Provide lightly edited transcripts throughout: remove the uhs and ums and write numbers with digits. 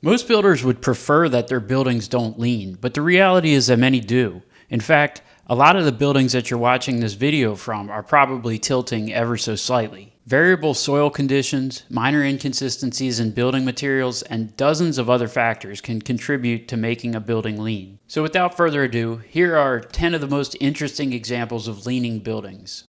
Most builders would prefer that their buildings don't lean, but the reality is that many do. In fact, a lot of the buildings that you're watching this video from are probably tilting ever so slightly. Variable soil conditions, minor inconsistencies in building materials, and dozens of other factors can contribute to making a building lean. So without further ado, here are 10 of the most interesting examples of leaning buildings.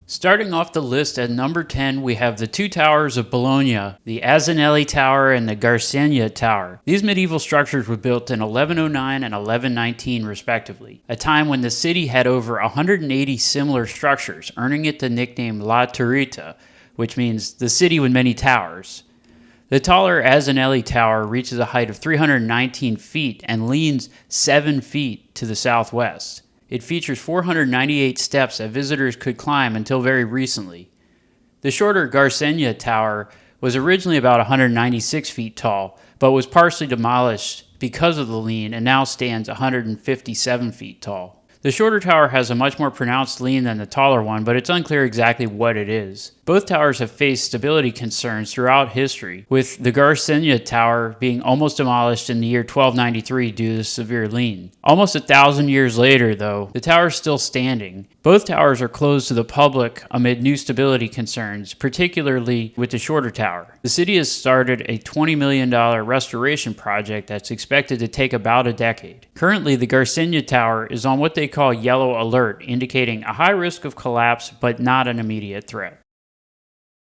Starting off the list at number 10, we have the two towers of Bologna, the Asinelli Tower and the Garsegna Tower. These medieval structures were built in 1109 and 1119 respectively, a time when the city had over 180 similar structures, earning it the nickname La Turrita, which means the city with many towers. The taller Asinelli Tower reaches a height of 319 feet and leans 7 feet to the southwest. It features 498 steps that visitors could climb until very recently. The shorter Garsegna Tower was originally about 196 feet tall, but was partially demolished because of the lean and now stands 157 feet tall. The shorter tower has a much more pronounced lean than the taller one, but it's unclear exactly what it is. Both towers have faced stability concerns throughout history, with the Garsegna Tower being almost demolished in the year 1293 due to severe lean. Almost 1,000 years later, though, the tower is still standing. Both towers are closed to the public amid new stability concerns, particularly with the shorter tower. The city has started a $20 million restoration project that's expected to take about a decade. Currently, the Garsegna Tower is on what they call yellow alert, indicating a high risk of collapse but not an immediate threat.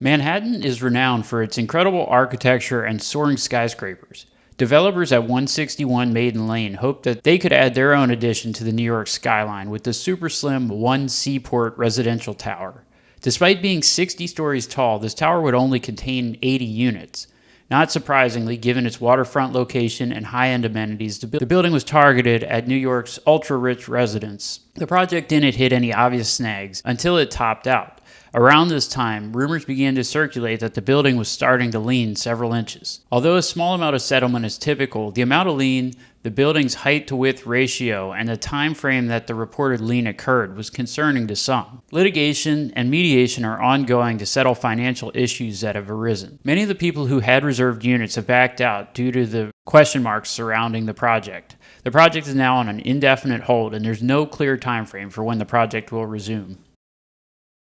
Manhattan is renowned for its incredible architecture and soaring skyscrapers. Developers at 161 Maiden Lane hoped that they could add their own addition to the New York skyline with the super slim One Seaport residential tower. Despite being 60 stories tall, this tower would only contain 80 units. Not surprisingly, given its waterfront location and high-end amenities, the building was targeted at New York's ultra-rich residents. The project didn't hit any obvious snags until it topped out. Around this time, rumors began to circulate that the building was starting to lean several inches. Although a small amount of settlement is typical, the amount of lean, the building's height-to-width ratio, and the time frame that the reported lean occurred was concerning to some. Litigation and mediation are ongoing to settle financial issues that have arisen. Many of the people who had reserved units have backed out due to the question marks surrounding the project. The project is now on an indefinite hold, and there's no clear time frame for when the project will resume.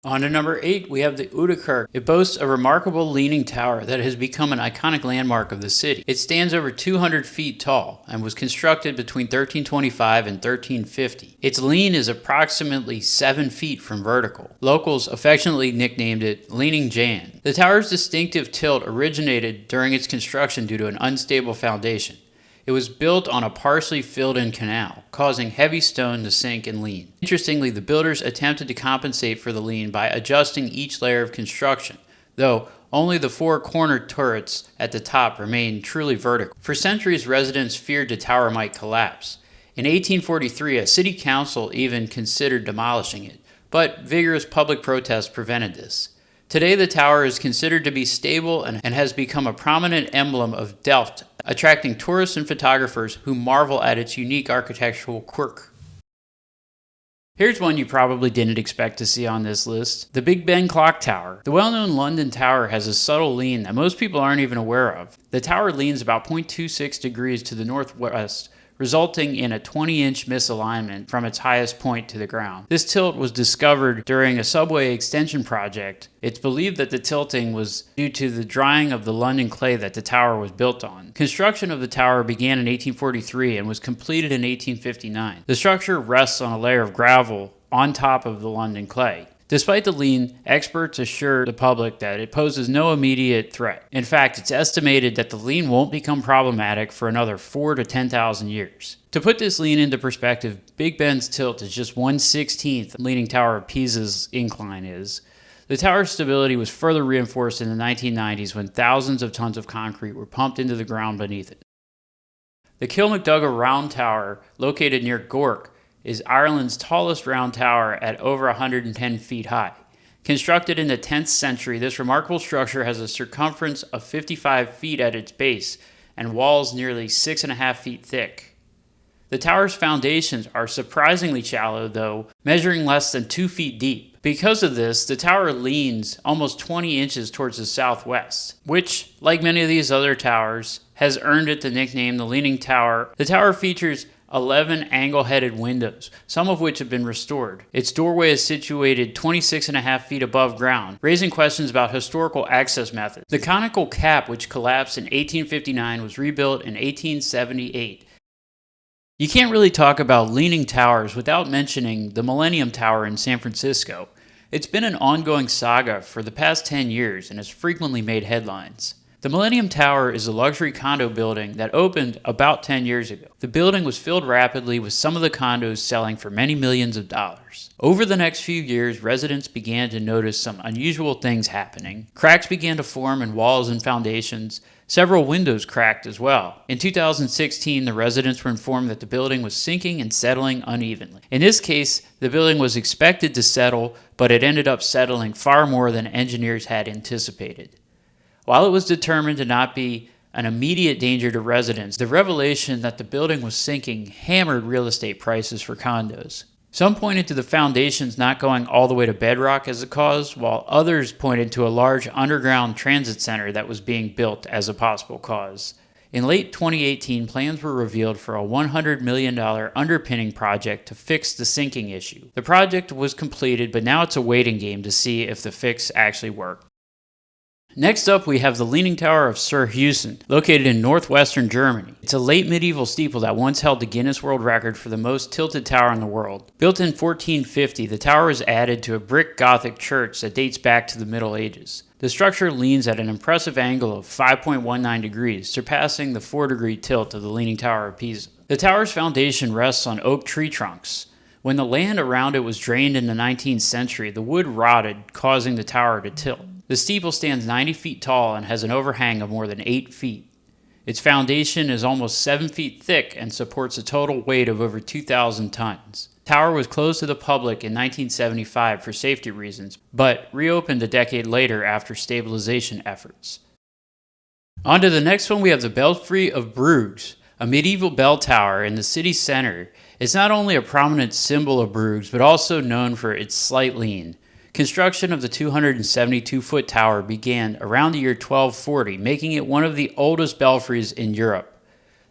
On to number 8, we have the Oude. It boasts a remarkable leaning tower that has become an iconic landmark of the city. It stands over 200 feet tall and was constructed between 1325 and 1350. Its lean is approximately 7 feet from vertical. Locals affectionately nicknamed it Leaning Jan. The tower's distinctive tilt originated during its construction due to an unstable foundation. It was built on a partially filled-in canal, causing heavy stone to sink and lean. Interestingly, the builders attempted to compensate for the lean by adjusting each layer of construction, though only the 4 corner turrets at the top remained truly vertical. For centuries, residents feared the tower might collapse. In 1843, a city council even considered demolishing it, but vigorous public protest prevented this. Today, the tower is considered to be stable and has become a prominent emblem of Delft, attracting tourists and photographers who marvel at its unique architectural quirk. Here's one you probably didn't expect to see on this list, the Big Ben Clock Tower. The well-known London tower has a subtle lean that most people aren't even aware of. The tower leans about 0.26 degrees to the northwest, resulting in a 20-inch misalignment from its highest point to the ground. This tilt was discovered during a subway extension project. It's believed that the tilting was due to the drying of the London clay that the tower was built on. Construction of the tower began in 1843 and was completed in 1859. The structure rests on a layer of gravel on top of the London clay. Despite the lean, experts assure the public that it poses no immediate threat. In fact, it's estimated that the lean won't become problematic for another 4,000 to 10,000 years. To put this lean into perspective, Big Ben's tilt is just 1/16th Leaning Tower of Pisa's incline is. The tower's stability was further reinforced in the 1990s when thousands of tons of concrete were pumped into the ground beneath it. The Kilmacdough Round Tower, located near Gort, is Ireland's tallest round tower at over 110 feet high. Constructed in the 10th century, this remarkable structure has a circumference of 55 feet at its base and walls nearly 6.5 feet thick. The tower's foundations are surprisingly shallow, though, measuring less than 2 feet deep. Because of this, the tower leans almost 20 inches towards the southwest, which, like many of these other towers, has earned it the nickname the Leaning Tower. The tower features 11 angle-headed windows, some of which have been restored. Its doorway is situated 26.5 feet above ground, raising questions about historical access methods. The conical cap, which collapsed in 1859, was rebuilt in 1878. You can't really talk about leaning towers without mentioning the Millennium Tower in San Francisco. It's been an ongoing saga for the past 10 years and has frequently made headlines. The Millennium Tower is a luxury condo building that opened about 10 years ago. The building was filled rapidly, with some of the condos selling for many millions of dollars. Over the next few years, residents began to notice some unusual things happening. Cracks began to form in walls and foundations. Several windows cracked as well. In 2016, the residents were informed that the building was sinking and settling unevenly. In this case, the building was expected to settle, but it ended up settling far more than engineers had anticipated. While it was determined to not be an immediate danger to residents, the revelation that the building was sinking hammered real estate prices for condos. Some pointed to the foundations not going all the way to bedrock as a cause, while others pointed to a large underground transit center that was being built as a possible cause. In late 2018, plans were revealed for a $100 million underpinning project to fix the sinking issue. The project was completed, but now it's a waiting game to see if the fix actually worked. Next up, we have the Leaning Tower of Suurhusen, located in northwestern Germany. It's a late medieval steeple that once held the Guinness World Record for the most tilted tower in the world. Built in 1450, the tower was added to a brick Gothic church that dates back to the Middle Ages. The structure leans at an impressive angle of 5.19 degrees, surpassing the 4-degree tilt of the Leaning Tower of Pisa. The tower's foundation rests on oak tree trunks. When the land around it was drained in the 19th century, the wood rotted, causing the tower to tilt. The steeple stands 90 feet tall and has an overhang of more than 8 feet. Its foundation is almost 7 feet thick and supports a total weight of over 2,000 tons. The tower was closed to the public in 1975 for safety reasons, but reopened a decade later after stabilization efforts. On to the next one, we have the Belfry of Bruges, a medieval bell tower in the city center. It's not only a prominent symbol of Bruges, but also known for its slight lean. Construction of the 272-foot tower began around the year 1240, making it one of the oldest belfries in Europe.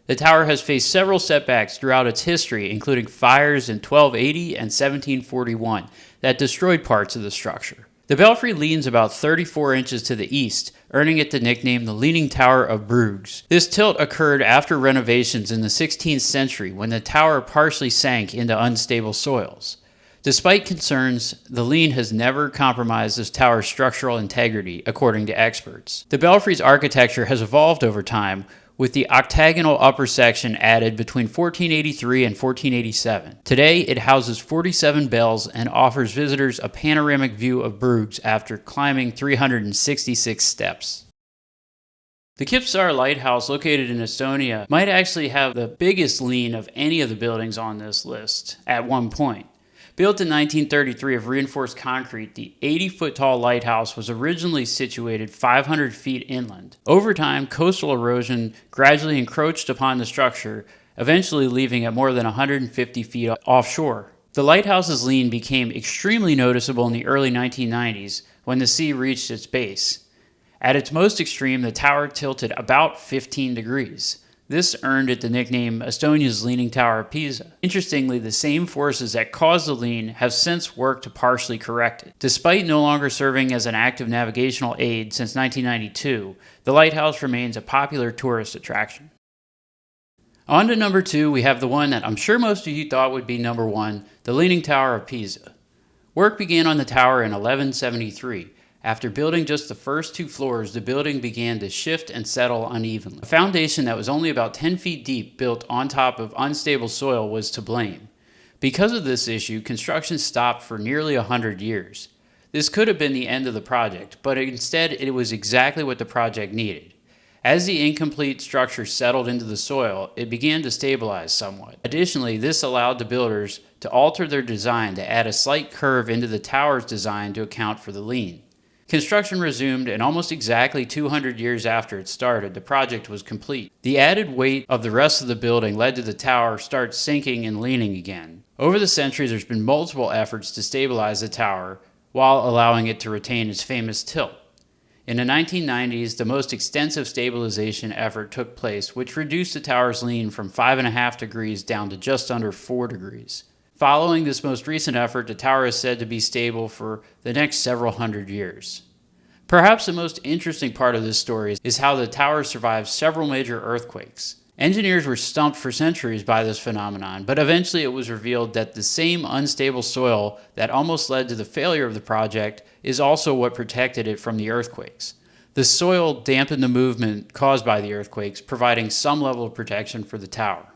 The tower has faced several setbacks throughout its history, including fires in 1280 and 1741 that destroyed parts of the structure. The belfry leans about 34 inches to the east, earning it the nickname the Leaning Tower of Bruges. This tilt occurred after renovations in the 16th century, when the tower partially sank into unstable soils. Despite concerns, the lean has never compromised this tower's structural integrity, according to experts. The belfry's architecture has evolved over time, with the octagonal upper section added between 1483 and 1487. Today, it houses 47 bells and offers visitors a panoramic view of Bruges after climbing 366 steps. The Kiipsaare Lighthouse, located in Estonia, might actually have the biggest lean of any of the buildings on this list at one point. Built in 1933 of reinforced concrete, the 80-foot-tall lighthouse was originally situated 500 feet inland. Over time, coastal erosion gradually encroached upon the structure, eventually leaving it more than 150 feet offshore. The lighthouse's lean became extremely noticeable in the early 1990s when the sea reached its base. At its most extreme, the tower tilted about 15 degrees. This earned it the nickname Estonia's Leaning Tower of Pisa. Interestingly, the same forces that caused the lean have since worked to partially correct it. Despite no longer serving as an active navigational aid since 1992, the lighthouse remains a popular tourist attraction. On to number 2, we have the one that I'm sure most of you thought would be number 1, the Leaning Tower of Pisa. Work began on the tower in 1173. After building just the first 2 floors, the building began to shift and settle unevenly. A foundation that was only about 10 feet deep, built on top of unstable soil, was to blame. Because of this issue, construction stopped for nearly 100 years. This could have been the end of the project, but instead it was exactly what the project needed. As the incomplete structure settled into the soil, it began to stabilize somewhat. Additionally, this allowed the builders to alter their design to add a slight curve into the tower's design to account for the lean. Construction resumed, and almost exactly 200 years after it started, the project was complete. The added weight of the rest of the building led to the tower start sinking and leaning again. Over the centuries, there's been multiple efforts to stabilize the tower, while allowing it to retain its famous tilt. In the 1990s, the most extensive stabilization effort took place, which reduced the tower's lean from 5.5 degrees down to just under 4 degrees. Following this most recent effort, the tower is said to be stable for the next several hundred years. Perhaps the most interesting part of this story is how the tower survived several major earthquakes. Engineers were stumped for centuries by this phenomenon, but eventually it was revealed that the same unstable soil that almost led to the failure of the project is also what protected it from the earthquakes. The soil dampened the movement caused by the earthquakes, providing some level of protection for the tower.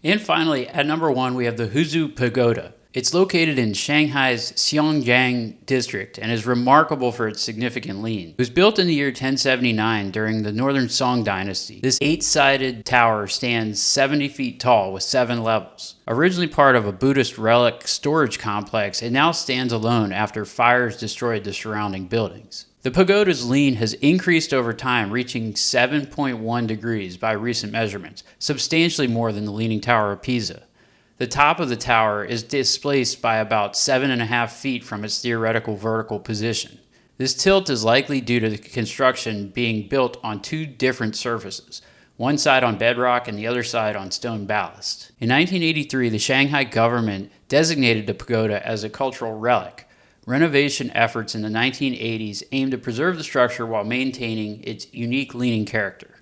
And finally, at number 1, we have the Huzhu Pagoda. It's located in Shanghai's Xiongjiang district and is remarkable for its significant lean. It was built in the year 1079 during the Northern Song dynasty. This 8-sided tower stands 70 feet tall with 7 levels. Originally part of a Buddhist relic storage complex, it now stands alone after fires destroyed the surrounding buildings. The pagoda's lean has increased over time, reaching 7.1 degrees by recent measurements, substantially more than the Leaning Tower of Pisa. The top of the tower is displaced by about 7.5 feet from its theoretical vertical position. This tilt is likely due to the construction being built on 2 different surfaces, one side on bedrock and the other side on stone ballast. In 1983, the Shanghai government designated the pagoda as a cultural relic. Renovation efforts in the 1980s aimed to preserve the structure while maintaining its unique leaning character.